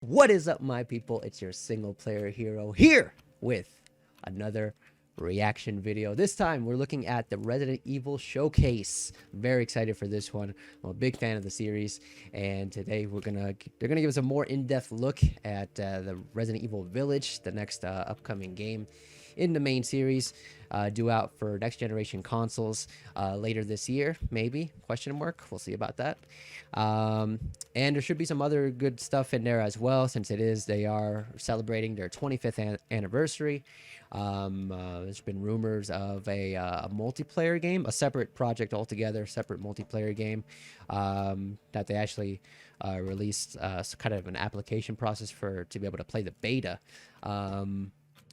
What is up, my people? It's your single player hero here with another reaction video. This time we're looking at the Resident Evil Showcase. Very excited for this one. I'm a big fan of the series, and today they're gonna give us a more in-depth look at the Resident Evil Village, the next upcoming game in the main series, due out for next generation consoles later this year, maybe, question mark, we'll see about that. And there should be some other good stuff in there as well, since they are celebrating their 25th anniversary. There's been rumors of a multiplayer game, a separate project altogether, separate multiplayer game, that they actually released kind of an application process to be able to play the beta.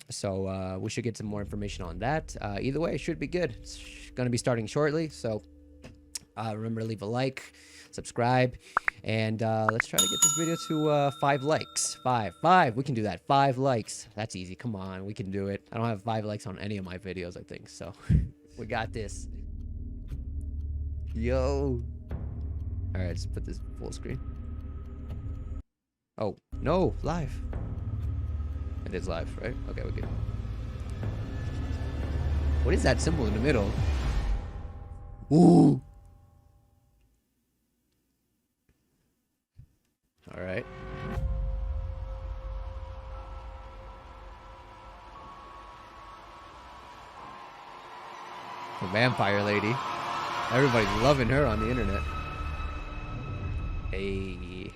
So we should get some more information on that. Either way, it should be good. It's going to be starting shortly, so remember to leave a like, subscribe, and let's try to get this video to 5 likes. Five. We can do that. 5 likes. That's easy. Come on, we can do it. I don't have 5 likes on any of my videos, I think, so we got this. Yo. All right, let's put this full screen. Oh, no, live. It is live, right? Okay, we're good. What is that symbol in the middle? Ooh. All right. The vampire lady. Everybody's loving her on the internet. Hey.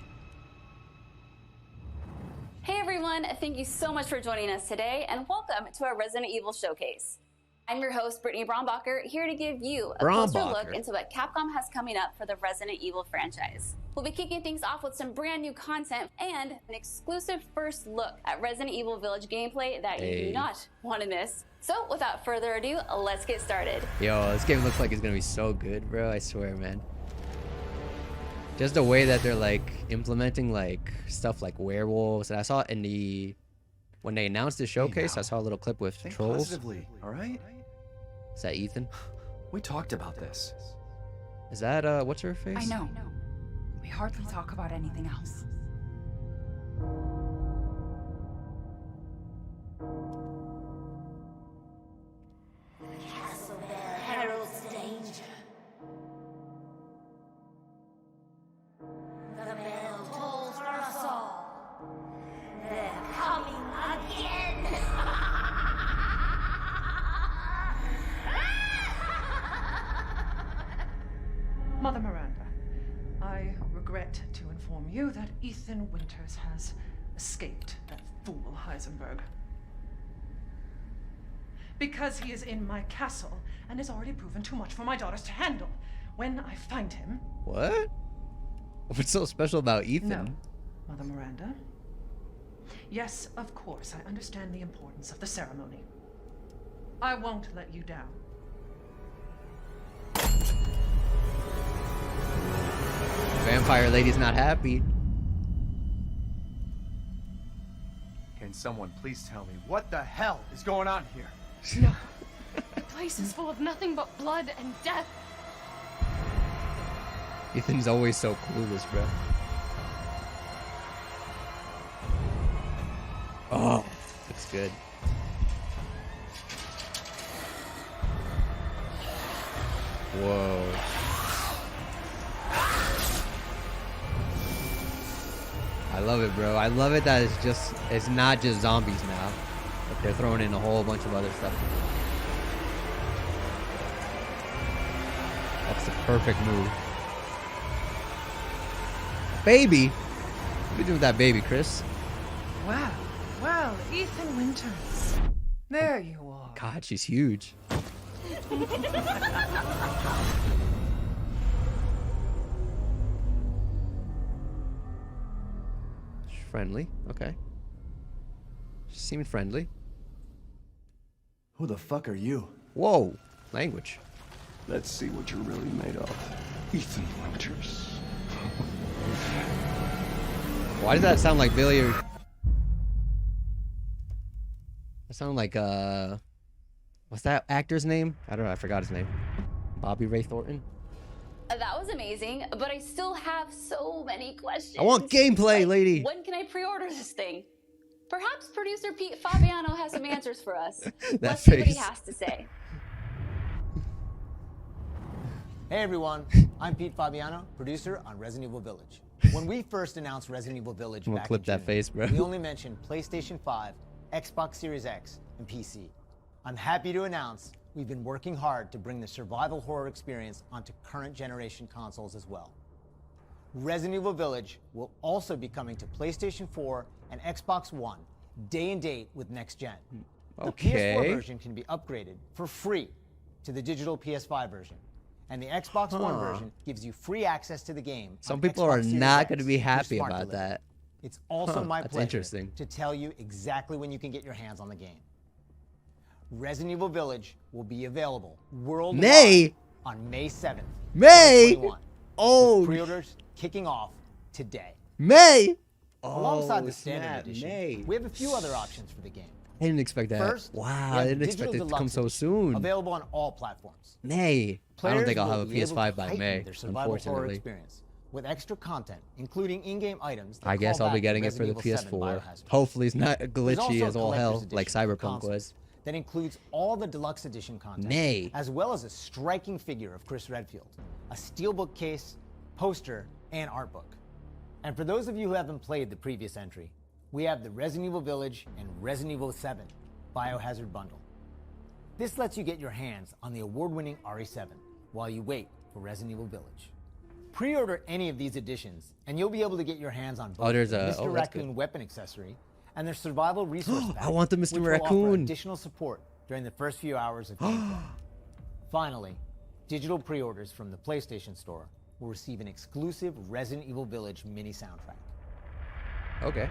Hey everyone, thank you so much for joining us today, and welcome to our Resident Evil Showcase. I'm your host, Brittany Brombacher, here to give you a closer look into what Capcom has coming up for the Resident Evil franchise. We'll be kicking things off with some brand new content and an exclusive first look at Resident Evil Village gameplay that you do not want to miss. So without further ado, let's get started. Yo, this game looks like it's gonna be so good, bro. I swear, man. Just the way that they're like implementing like stuff like werewolves, and I saw it in when they announced the showcase. I saw a little clip with trolls. Positively, all right? Is that Ethan? We talked about this. Is that what's her face? I know. We hardly talk about anything else. Castle Bell heralds danger. The bell tolls for us all. They're coming again. Mother Miranda, I regret to inform you that Ethan Winters has escaped that fool Heisenberg. Because he is in my castle and has already proven too much for my daughters to handle. When I find him... What? What's so special about Ethan? No, Mother Miranda. Yes, of course, I understand the importance of the ceremony. I won't let you down. Vampire lady's not happy. Can someone please tell me what the hell is going on here? No. The place is full of nothing but blood and death. Ethan's always so clueless, bro. Oh, looks good. Whoa. I love it, bro. I love it that it's not just zombies now. But they're throwing in a whole bunch of other stuff. That's the perfect move. Baby? What are you doing with that baby, Chris? Well, Ethan Winters. There you are. God, she's huge. Friendly, okay. She seemed friendly. Who the fuck are you? Whoa, language. Let's see what you're really made of. Ethan Winters. Why does that sound like Billy? That sound like what's that actor's name? I don't know. I forgot his name. Bobby Ray Thornton. That was amazing, but I still have so many questions. I want gameplay, Like, lady. when can I pre-order this thing? Perhaps producer Pete Fabiano has some answers for us. Let's see what he face. has to say. Hey everyone, I'm Pete Fabiano, producer on Resident Evil Village. When we first announced Resident Evil Village I'm gonna back clip in that June, face, bro. we only mentioned PlayStation 5, Xbox Series X, and PC. I'm happy to announce we've been working hard to bring the survival horror experience onto current generation consoles as well. Resident Evil Village will also be coming to PlayStation 4 and Xbox One day and date with next gen. The PS4 version can be upgraded for free to the digital PS5 version. And the Xbox One version gives you free access to the game. Some on people Xbox are Series not X going to be through happy smart about delivery. that. It's also my that's pleasure interesting. to tell you exactly when you can get your hands on the game. Resident Evil Village will be available worldwide May? on May 7th, May? 2021. Oh, with pre-orders kicking off today. May? Alongside Oh, the standard snap, edition, May. we have a few other options for the game. I didn't expect that. First, Wow, we I have the didn't expect Digital it to come Deluxe so Edition, soon. Available on all platforms. May. I don't Players think I'll will have a be able to PS5 by heighten May, their survival horror unfortunately. experience with extra content, including in-game items. That I guess call I'll be back getting to it for the Resident Evil 7 PS4. Biohazard. Hopefully it's not There's glitchy also as a all hell, collector's like edition for Cyberpunk consoles was. that includes all the deluxe edition content, Nay. as well as a striking figure of Chris Redfield, a steelbook case, poster, and art book. And for those of you who haven't played the previous entry, we have the Resident Evil Village and Resident Evil 7 Biohazard Bundle. This lets you get your hands on the award-winning RE7 while you wait for Resident Evil Village. Pre-order any of these editions, and you'll be able to get your hands on both there's the a- Mr. oh, that's Raccoon good. weapon accessory and their survival resource pack. I want the Mr. which will offer Raccoon. additional support during the first few hours of gameplay. Finally, digital pre-orders from the PlayStation Store will receive an exclusive Resident Evil Village mini soundtrack. Okay.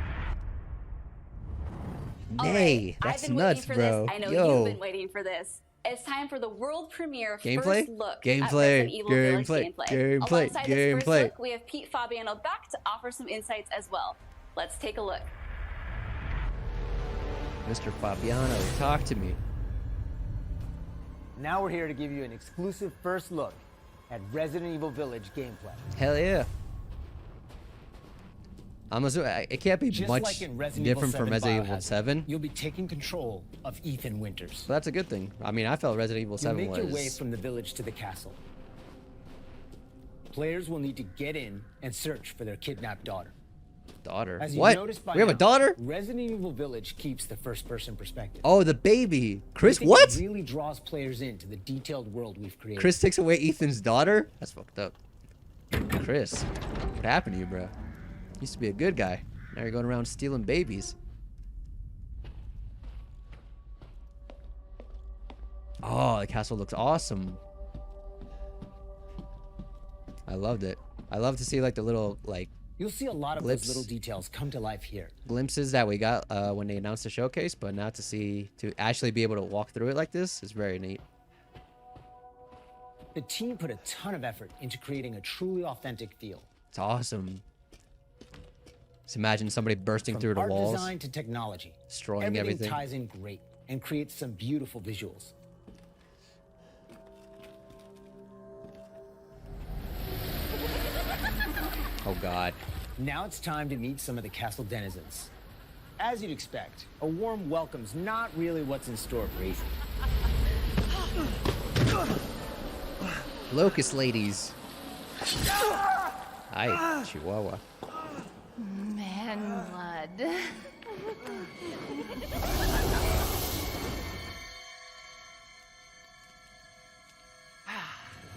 All Nay, right, that's I've been nuts, waiting for bro. this. I know Yo. you've been waiting for this. It's time for the world premiere Gameplay? first look Gameplay, at Resident Evil Village gameplay, gameplay. gameplay, Alongside this first gameplay. look, we have Pete Fabiano back to offer some insights as well. Let's take a look. Mr. Fabiano, talk to me. Now we're here to give you an exclusive first look at Resident Evil Village gameplay. Hell yeah. I'm assuming it can't be Just much like in Resident Evil different from 7 Resident Evil Biohazard, 7. You'll be taking control of Ethan Winters. But that's a good thing. I mean, I felt Resident Evil You 7 make your way was from the village to the castle. Players will need to get in and search for their kidnapped daughter. daughter. As you What? noticed by We have a now, daughter? Resident Evil Village keeps the first-person perspective. Oh, the baby. Chris, I think what? It really draws players into the detailed world we've created. Chris takes away Ethan's daughter? That's fucked up. Chris, what happened to you, bro? Used to be a good guy. Now you're going around stealing babies. Oh, the castle looks awesome. I loved it. I love to see like the little like You'll see a lot of glimpse- those little details come to life here. glimpses that we got when they announced the showcase, but now to actually be able to walk through it like this is very neat. The team put a ton of effort into creating a truly authentic feel. It's awesome. Just imagine somebody bursting From through the art walls, design to technology, destroying everything. ties in great and creates some beautiful visuals. Oh God. Now it's time to meet some of the castle denizens. As you'd expect, a warm welcome's not really what's in store for Ethan. Locust ladies. Hi, Chihuahua. Man blood.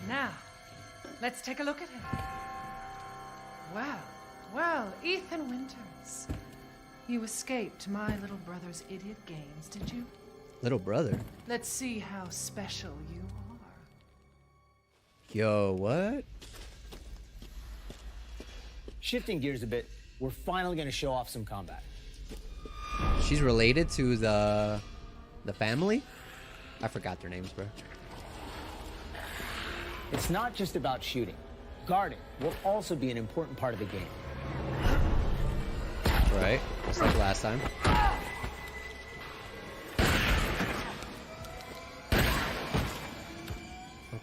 Now, let's take a look at him. Well, well, Ethan Winters. You escaped my little brother's idiot games, did you? Little brother. Let's see how special you are. Yo, what? Shifting gears a bit, we're finally going to show off some combat. She's related to the family? I forgot their names, bro. It's not just about shooting. Guarding will also be an important part of the game. Right, just like last time.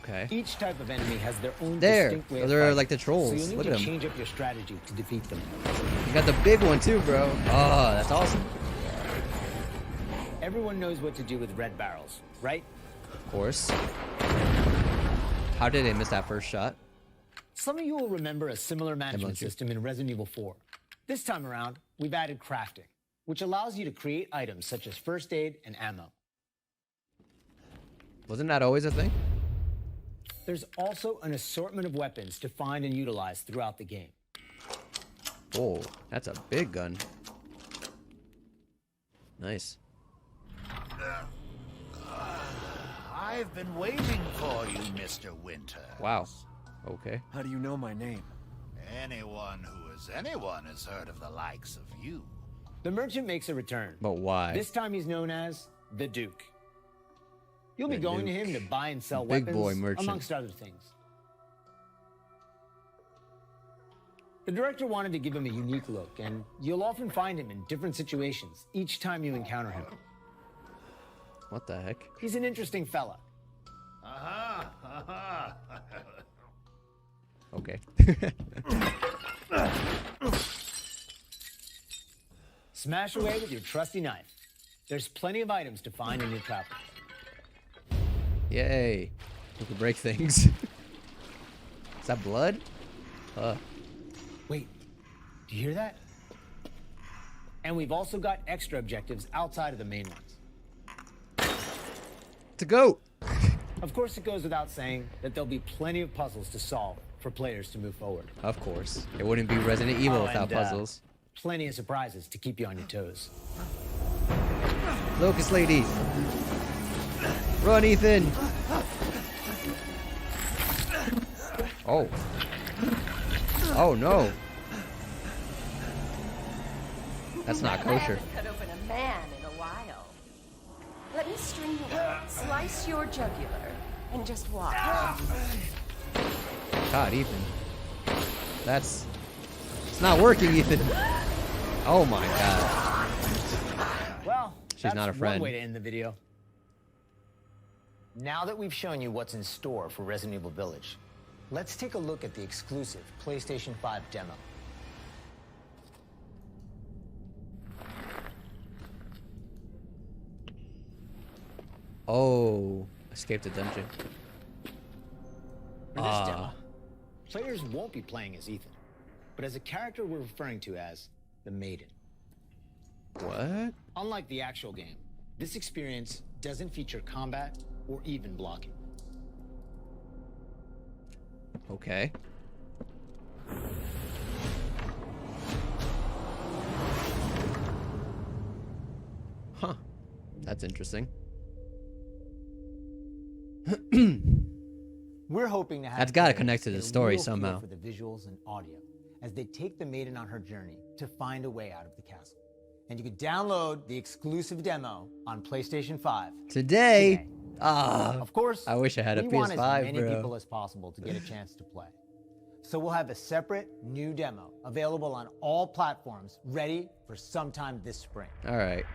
Okay. Each type of enemy has their own There. distinct way Oh, of they're fighting, like the trolls. So you need Look to at them. change up your strategy to defeat them. You got the big one too, bro. Oh, that's awesome. Everyone knows what to do with red barrels, right? Of course. How did they miss that first shot? Some of you will remember a similar management Emoji. system in Resident Evil 4. This time around, we've added crafting, which allows you to create items such as first aid and ammo. Wasn't that always a thing? There's also an assortment of weapons to find and utilize throughout the game. Oh, that's a big gun. Nice. I've been waiting for you, Mr. Winter. Wow. Okay. How do you know my name? Anyone has heard of the likes of you. The merchant makes a return. But why? This time he's known as the Duke. You'll be The going to Duke. him to buy and sell Big weapons, boy merchant. amongst other things. The director wanted to give him a unique look, and you'll often find him in different situations each time you encounter him. What the heck? He's an interesting fella. Aha! Aha! Okay. Smash away with your trusty knife. There's plenty of items to find in your travels. Yay. We can break things. Is that blood? Wait, do you hear that? And we've also got extra objectives outside of the main ones. To go. Of course, it goes without saying that there'll be plenty of puzzles to solve for players to move forward. Of course. It wouldn't be Resident Evil without and, puzzles. Plenty of surprises to keep you on your toes. Locust lady. Run, Ethan. Oh. Oh no. That's not kosher. I haven't cut open a man in a while. Let me string you up, slice your jugular, and just watch. God, Ethan. It's not working, Ethan. Oh my god. Well, She's that's not a friend. one way to end the video. Now that we've shown you what's in store for Resident Evil Village, let's take a look at the exclusive PlayStation 5 demo. Oh, escaped the dungeon. For this demo, players won't be playing as Ethan, but as a character we're referring to as the Maiden. What? Unlike the actual game, this experience doesn't feature combat or even blocking. Okay. Huh. That's interesting. We're hoping to have That's gotta players connect to the get a story real feel somehow. for the visuals and audio as they take the Maiden on her journey to find a way out of the castle. And you can download the exclusive demo on PlayStation 5 Today. Ah. Of course, I wish I had a we want as PS5, many bro. people as possible to get a chance to play. So we'll have a separate new demo available on all platforms, ready for sometime this spring. All right.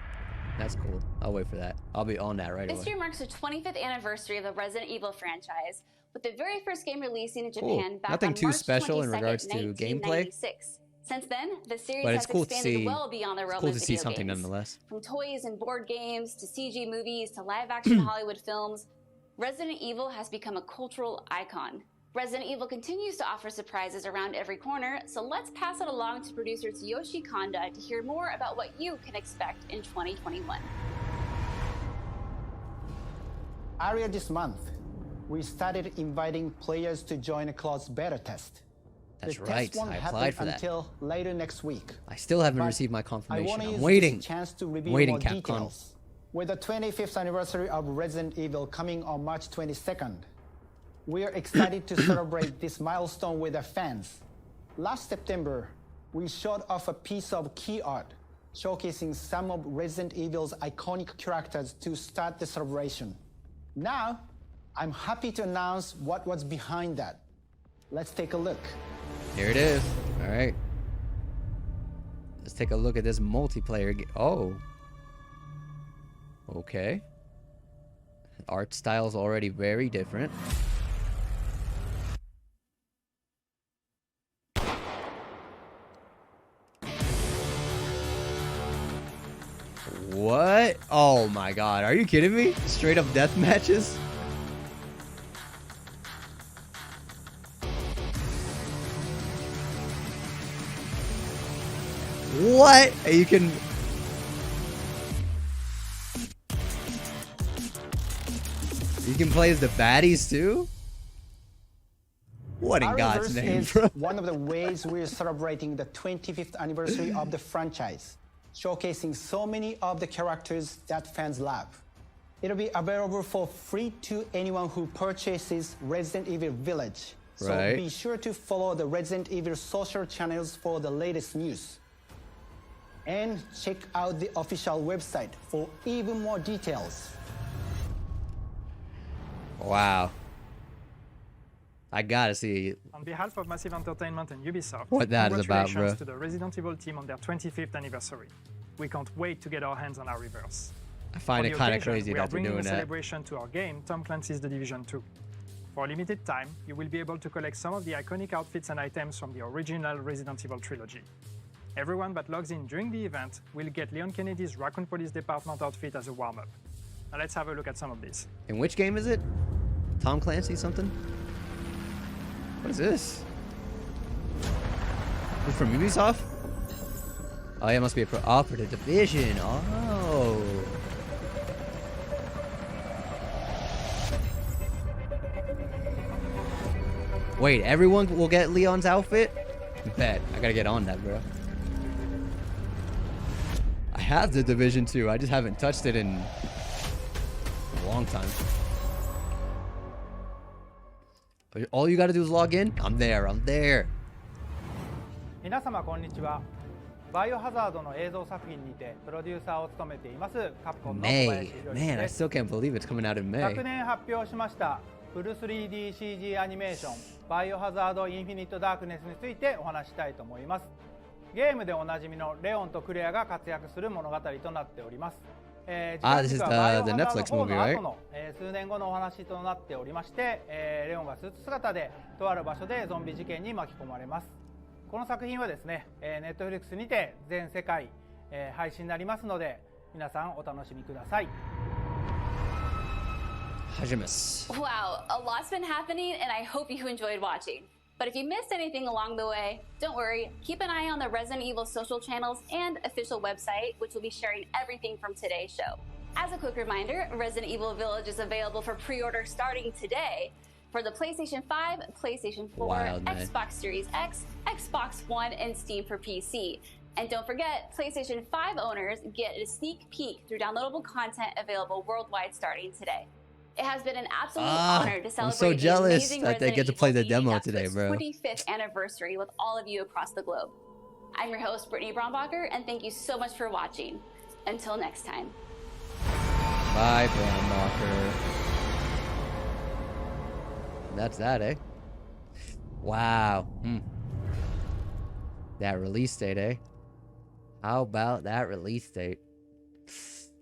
That's cool. I'll wait for that. I'll be on that right This away. year marks the 25th anniversary of the Resident Evil franchise, with the very first game releasing in Cool. Japan back Nothing on too March special in 22nd, regards to gameplay. 1996. Since then, the series But has it's cool to expanded see. well beyond the It's realm cool of to see video something games. nonetheless. From toys and board games to CG movies to live-action Hollywood films, Resident Evil has become a cultural icon. Resident Evil continues to offer surprises around every corner, so let's pass it along to producer Tsuyoshi Kanda to hear more about what you can expect in 2021. Earlier this month, we started inviting players to join a closed beta test. That's the right. Test won't I happen applied for that. until later next week. I still haven't But received my I confirmation. want to I'm use waiting. this chance to reveal Waiting, more Capcom. details. With the 25th anniversary of Resident Evil coming on March 22nd, we are excited to celebrate this milestone with our fans. Last September, we showed off a piece of key art showcasing some of Resident Evil's iconic characters to start the celebration. Now, I'm happy to announce what was behind that. Let's take a look. Here it is. All right. Let's take a look at this multiplayer. Oh. Okay. Art style's already very different. What? Oh my god. Are you kidding me? Straight up death matches? What? You can... You can play as the baddies too? What in God's name, is bro? one of the ways we're celebrating the 25th anniversary of the franchise, showcasing so many of the characters that fans love. It'll be available for free to anyone who purchases Resident Evil Village. So Right. be sure to follow the Resident Evil social channels for the latest news. And check out the official website for even more details. Wow. I gotta see On behalf of Massive Entertainment and Ubisoft, what that is about, bro. congratulations to the Resident Evil team on their 25th anniversary. We can't wait to get our hands on our reverse. I find For it the kind of occasion, crazy we are that they're bringing doing a that. celebration to our game, Tom Clancy's The Division 2. For a limited time, you will be able to collect some of the iconic outfits and items from the original Resident Evil trilogy. Everyone that logs in during the event will get Leon Kennedy's Raccoon Police Department outfit as a warm-up. Now let's have a look at some of these. In which game is it? Tom Clancy something? What is this? This from Ubisoft? Oh, yeah, it must be for the Division. Oh. Wait, everyone will get Leon's outfit? Bet. I gotta get on that, bro. I have the Division 2. I just haven't touched it in a long time. All you gotta do is log in. I'm there. I'm there. 皆様こんにちは。バイオハザードの映像作品にてプロデューサーを務めていますカプコンの小林 May. 博之 Man, I です。 still can't believe it's coming out in May. 昨年発表しましたフル 3DCG アニメーションバイオハザードインフィニットダークネスについてお話ししたいと思います。ゲームでおなじみのレオンとクレアが活躍する物語となっております。This is the Netflix movie, right? 数年後のお話となっておりまして、レオンがスーツ姿でとある場所でゾンビ事件に巻き込まれます。この作品はですね、Netflix にて全世界、配信になりますので皆さんお楽しみください。Hajimas. Wow, a lot's been happening, and I hope you enjoyed watching. But if you missed anything along the way, don't worry. Keep an eye on the Resident Evil social channels and official website, which will be sharing everything from today's show. As a quick reminder, Resident Evil Village is available for pre-order starting today for the PlayStation 5, PlayStation 4, Wild, man. Xbox Series X, Xbox One, and Steam for PC. And don't forget, PlayStation 5 owners get a sneak peek through downloadable content available worldwide starting today. It has been an absolute honor to celebrate I'm so the jealous amazing that they Resident get to play Evil the demo leading up to today, its bro. 25th anniversary with all of you across the globe. I'm your host, Brittany Brombacher, and thank you so much for watching. Until next time. Bye, Brandwalker. That's that, eh? Wow. That release date, eh? How about that release date?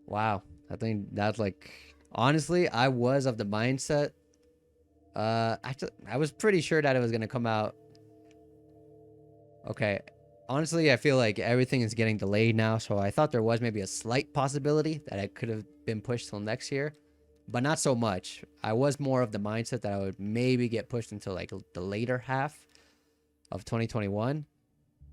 Wow. I think that's like... Honestly, I was of the mindset. Actually, I was pretty sure that it was going to come out. Okay. Honestly, I feel like everything is getting delayed now. So I thought there was maybe a slight possibility that it could have been pushed till next year. But not so much. I was more of the mindset that I would maybe get pushed until like the later half of 2021.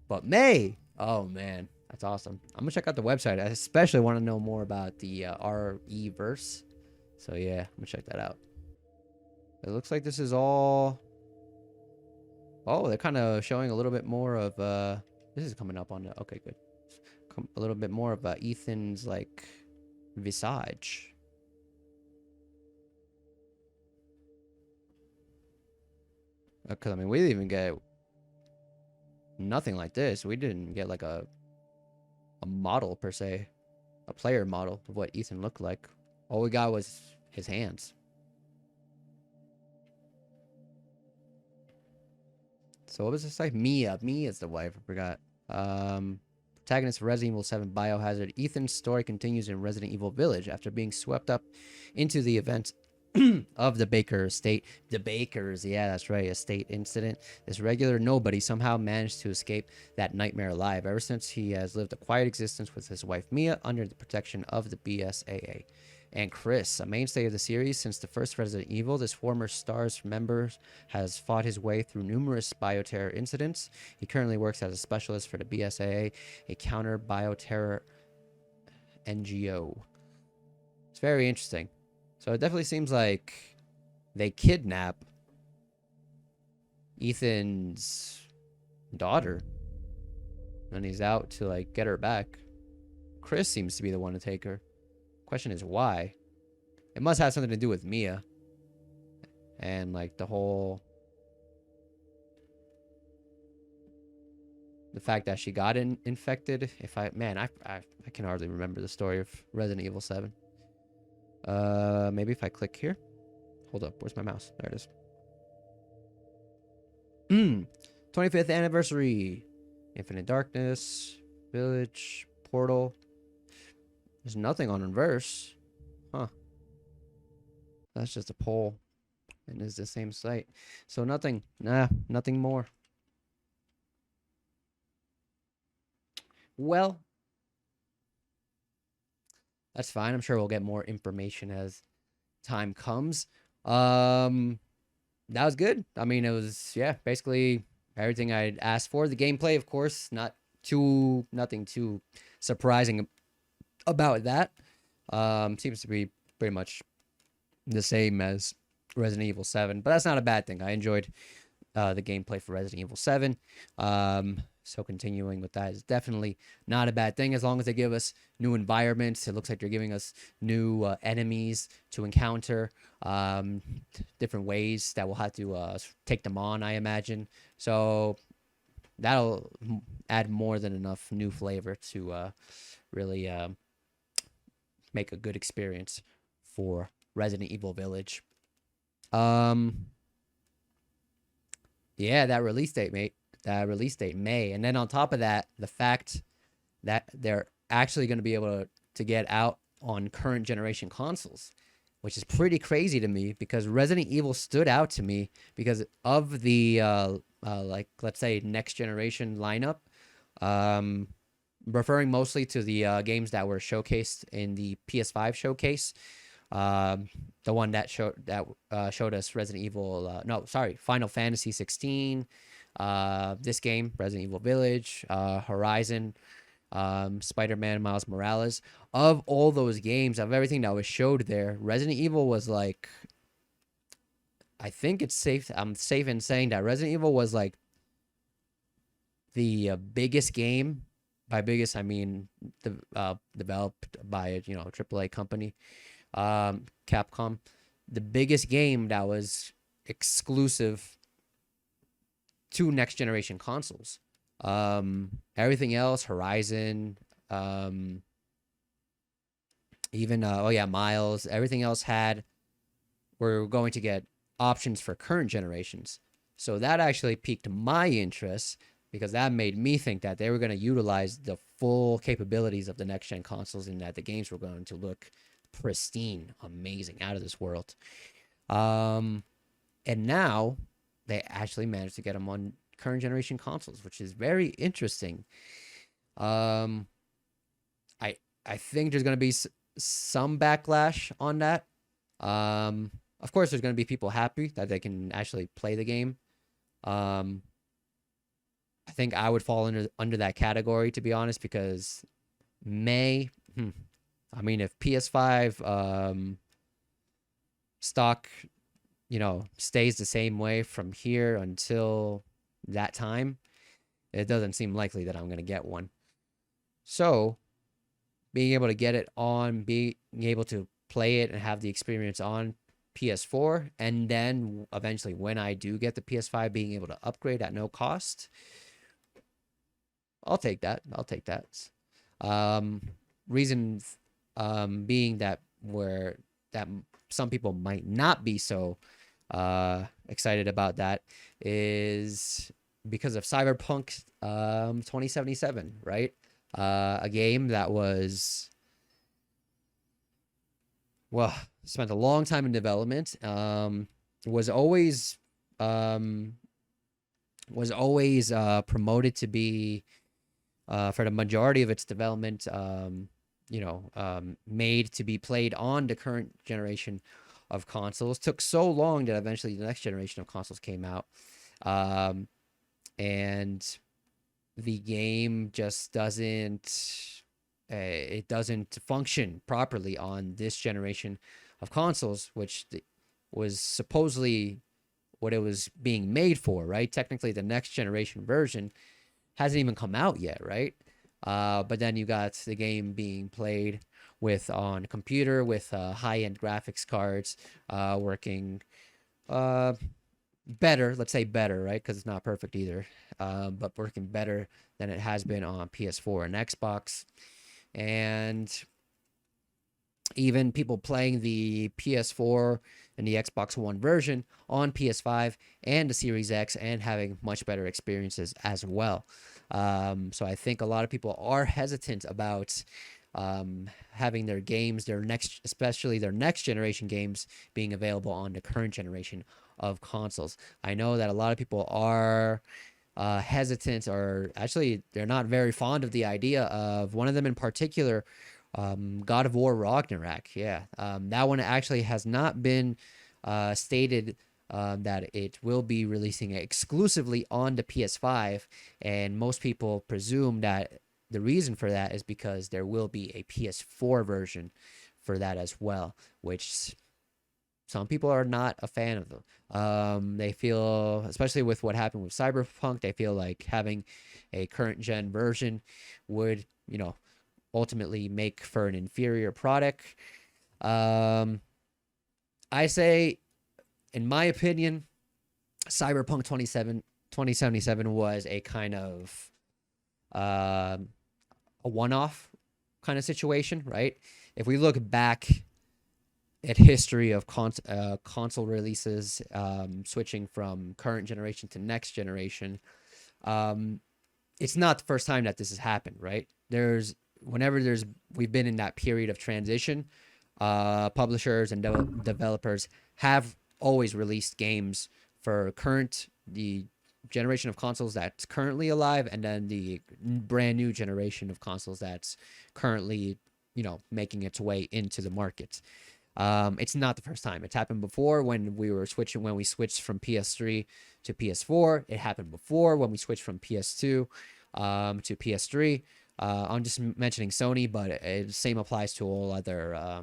But May! Oh, man. That's awesome. I'm going to check out the website. I especially want to know more about the RE-verse. So yeah, I'm gonna check that out. It looks like this is all... Oh, they're kind of showing a little bit more of... This is coming up on the... Okay, good. A little bit more of Ethan's, like, visage. Because, I mean, we didn't even get... Nothing like this. We didn't get, like, a model, per se. A player model of what Ethan looked like. All we got was his hands. So what was this like? Mia. Mia's the wife. I forgot. Protagonist of Resident Evil 7 Biohazard. Ethan's story continues in Resident Evil Village after being swept up into the events of the Baker estate. The Bakers, yeah, that's right, estate incident. This regular nobody somehow managed to escape that nightmare alive. Ever since, he has lived a quiet existence with his wife Mia under the protection of the BSAA. And Chris, a mainstay of the series since the first Resident Evil, this former STARS member has fought his way through numerous bioterror incidents. He currently works as a specialist for the BSAA, a counter bioterror NGO. It's very interesting. So it definitely seems like they kidnap Ethan's daughter, and he's out to like get her back. Chris seems to be the one to take her. Question is why? It must have something to do with Mia and like the fact that she got infected. I can hardly remember the story of Resident Evil 7. Maybe if I click here. Hold up, where's my mouse? There it is. 25th anniversary. Infinite Darkness, Village, Portal. There's nothing on Reverse. Huh. That's just a poll. And it's the same site. So nothing. Nothing more. Well, that's fine. I'm sure we'll get more information as time comes. That was good. I mean, it was, yeah, basically everything I'd asked for. The gameplay, of course, nothing too surprising about that. Seems to be pretty much the same as Resident Evil 7, but that's not a bad thing. I enjoyed the gameplay for Resident Evil 7. So continuing with that is definitely not a bad thing as long as they give us new environments. It looks like they're giving us new enemies to encounter, different ways that we'll have to take them on, I imagine. So that'll add more than enough new flavor to really make a good experience for Resident Evil Village. Yeah, that release date, mate. That release date, May. And then on top of that, the fact that they're actually going to be able to get out on current generation consoles, which is pretty crazy to me because Resident Evil stood out to me because of the, like, let's say, next generation lineup. Referring mostly to the games that were showcased in the PS5 showcase. The one that showed us Resident Evil, Final Fantasy 16, this game, Resident Evil Village, Horizon, Spider-Man Miles Morales. Of all those games, of everything that was showed there, Resident Evil was like, I think I'm safe in saying that Resident Evil was like the biggest game. By biggest, I mean developed by a AAA company, Capcom. The biggest game that was exclusive to next generation consoles. Everything else, Horizon, even Miles, everything else we're going to get options for current generations. So that actually piqued my interest because that made me think that they were going to utilize the full capabilities of the next gen consoles and that the games were going to look pristine, amazing, out of this world. And now they actually managed to get them on current generation consoles, which is very interesting. I think there's going to be some backlash on that. Of course, there's going to be people happy that they can actually play the game. I think I would fall under that category, to be honest, because I mean, if PS5 stock, stays the same way from here until that time, it doesn't seem likely that I'm going to get one. So, being able to get it on, being able to play it and have the experience on PS4, and then eventually when I do get the PS5, being able to upgrade at no cost, I'll take that. Reason being that some people might not be so excited about that is because of Cyberpunk 2077, right? A game that was, well, spent a long time in development. Was always promoted to be, for the majority of its development, made to be played on the current generation of consoles. Took so long that eventually the next generation of consoles came out, and the game just doesn't function properly on this generation of consoles, which was supposedly what it was being made for, right? Technically, the next generation version hasn't even come out yet, right? But then you got the game being played on computer with high-end graphics cards, working better, let's say better, right? Because it's not perfect either, but working better than it has been on PS4 and Xbox. And even people playing the PS4 and the Xbox One version on PS5 and the Series X and having much better experiences as well. So I think a lot of people are hesitant about having their games, especially their next generation games, being available on the current generation of consoles. I know that a lot of people are hesitant, or actually they're not very fond of the idea of one of them in particular, God of War Ragnarok. Yeah, that one actually has not been stated that it will be releasing exclusively on the PS5, and most people presume that the reason for that is because there will be a PS4 version for that as well, which some people are not a fan of them. They feel, especially with what happened with Cyberpunk, they feel like having a current gen version would, ultimately make for an inferior product. I say, in my opinion, Cyberpunk 2077 was a kind of a one-off kind of situation, right? If we look back at history of console releases, switching from current generation to next generation, it's not the first time that this has happened, right? We've been in that period of transition, publishers and developers have always released games for the generation of consoles that's currently alive, and then the brand new generation of consoles that's currently, making its way into the market. It's not the first time. It's happened before when we switched from PS3 to PS4. It happened before when we switched from PS2 to PS3. I'm just mentioning Sony, but the same applies to all other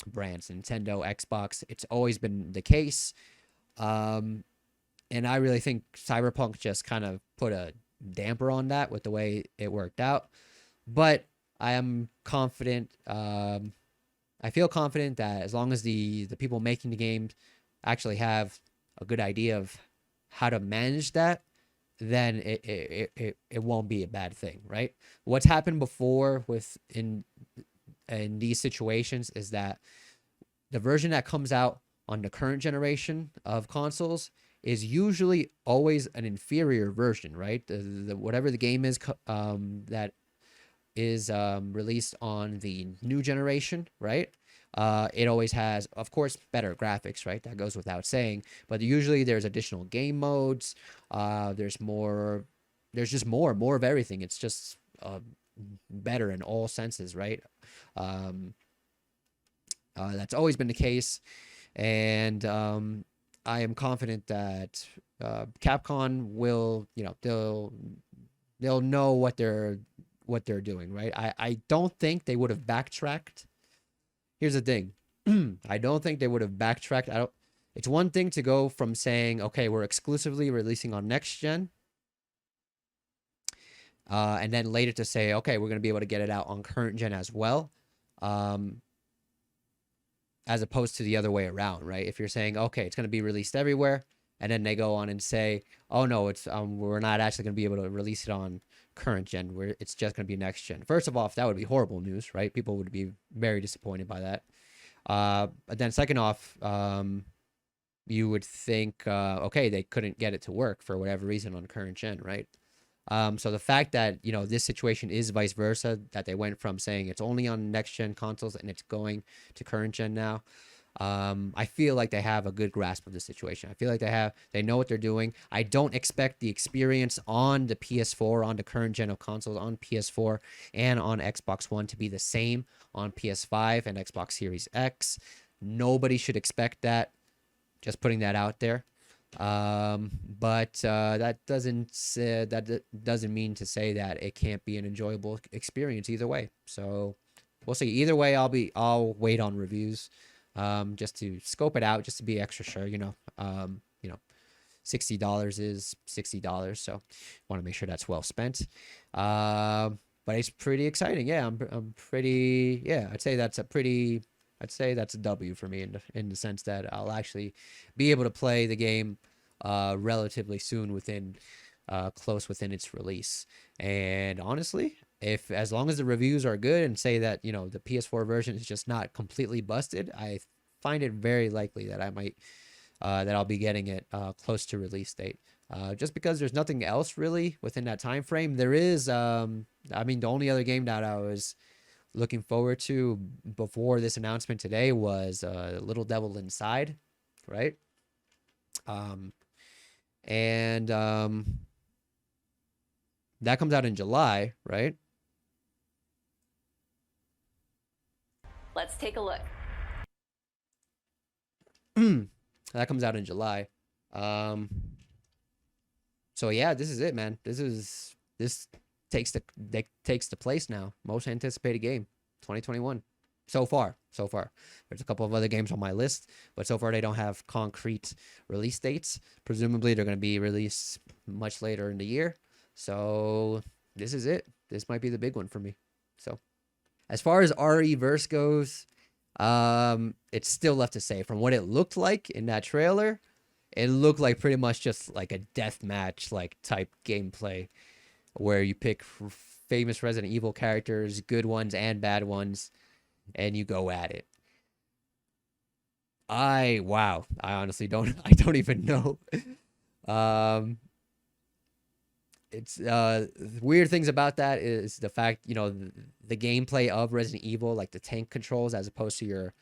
brands, Nintendo, Xbox. It's always been the case. And I really think Cyberpunk just kind of put a damper on that with the way it worked out. But I am confident. I feel confident that as long as the people making the games actually have a good idea of how to manage that, then it won't be a bad thing, right? What's happened before in these situations is that the version that comes out on the current generation of consoles is usually always an inferior version, right? Whatever the game is that is released on the new generation, right? It always has, of course, better graphics, right? That goes without saying. But usually there's additional game modes. There's just more of everything. It's just better in all senses, right? That's always been the case. And I am confident that Capcom will, they'll know what they're doing, right? I don't think they would have backtracked. Here's the thing. I don't think they would have backtracked. It's one thing to go from saying, okay, we're exclusively releasing on next gen, and then later to say, okay, we're going to be able to get it out on current gen as well, as opposed to the other way around, right? If you're saying, okay, it's going to be released everywhere, and then they go on and say, oh no, it's we're not actually going to be able to release it on current gen, where it's just going to be next gen. First of all, that would be horrible news, right? People would be very disappointed by that. But then second off, you would think, okay, they couldn't get it to work for whatever reason on current gen, right? So the fact that, this situation is vice versa, that they went from saying it's only on next gen consoles and it's going to current gen now, I feel like they have a good grasp of the situation. I feel like they know what they're doing. I don't expect the experience on the PS4, on the current gen of consoles, on PS4 and on Xbox One to be the same on PS5 and Xbox Series X. Nobody should expect that. Just putting that out there. But that doesn't mean to say that it can't be an enjoyable experience either way. So we'll see. Either way, I'll wait on reviews, just to scope it out, just to be extra sure. $60 is $60, so want to make sure that's well spent. But it's pretty exciting. Yeah, I'm pretty. Yeah, I'd say that's a W for me in the sense that I'll actually be able to play the game relatively soon, close within its release. And honestly, as long as the reviews are good and say that the PS4 version is just not completely busted, I find it very likely that I'll be getting it close to release date. Just because there's nothing else really within that time frame. There is, the only other game that I was looking forward to before this announcement today was Little Devil Inside, right? That comes out in July, right? Let's take a look. That comes out in July. So yeah, this is it, man. This takes the place now. Most anticipated game 2021 so far. There's a couple of other games on my list, but so far they don't have concrete release dates. Presumably they're going to be released much later in the year. So this is it. This might be the big one for me. So as far as RE Verse goes, it's still left to say. From what it looked like in that trailer, it looked like pretty much just like a deathmatch like type gameplay, where you pick famous Resident Evil characters, good ones and bad ones, and you go at it. I honestly don't even know. It's weird things about that is the fact, the gameplay of Resident Evil, like the tank controls as opposed to your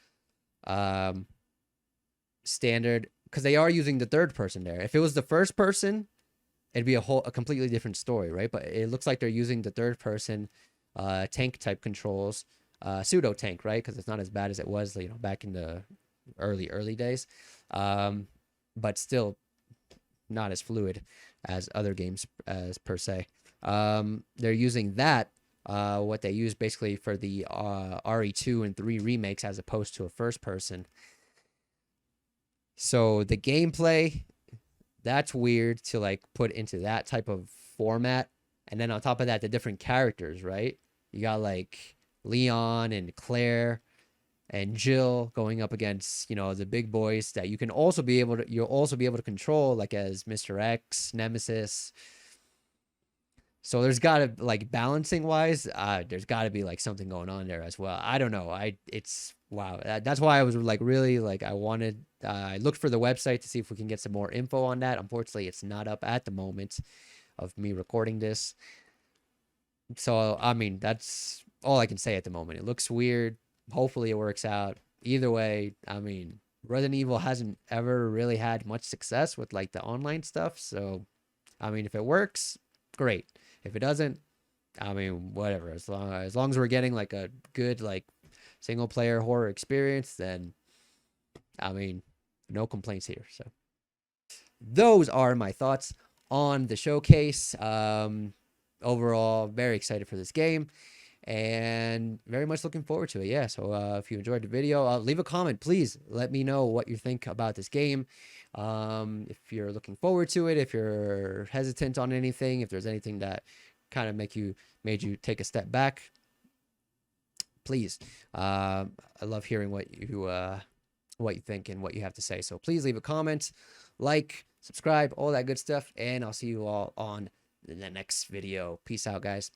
standard, because they are using the third person there. If it was the first person, it'd be a completely different story, right? But it looks like they're using the third person tank type controls, pseudo tank, right? Because it's not as bad as it was, back in the early days, but still not as fluid as other games as per se. They're using that, what they use basically for the RE2 and 3 remakes, as opposed to a first person. So the gameplay, that's weird to put into that type of format. And then on top of that, the different characters, right? You got Leon and Claire and Jill going up against, the big boys that you'll also be able to control, as Mr. X, Nemesis. So there's got to, balancing wise, there's got to be something going on there as well. I don't know. Wow. That's why I was really I looked for the website to see if we can get some more info on that. Unfortunately, it's not up at the moment of me recording this. So, that's all I can say at the moment. It looks weird. Hopefully it works out. Either way, Resident Evil hasn't ever really had much success with the online stuff. So, if it works, great. If it doesn't, whatever. As long as we're getting a good single player horror experience, then no complaints here. So those are my thoughts on the showcase. Overall, very excited for this game and very much looking forward to it. Yeah, so if you enjoyed the video, leave a comment. Please let me know what you think about this game. If you're looking forward to it, if you're hesitant on anything, if there's anything that kind of made you take a step back, please. I love hearing what you think and what you have to say. So please leave a comment, subscribe, all that good stuff, and I'll see you all on the next video. Peace out, guys.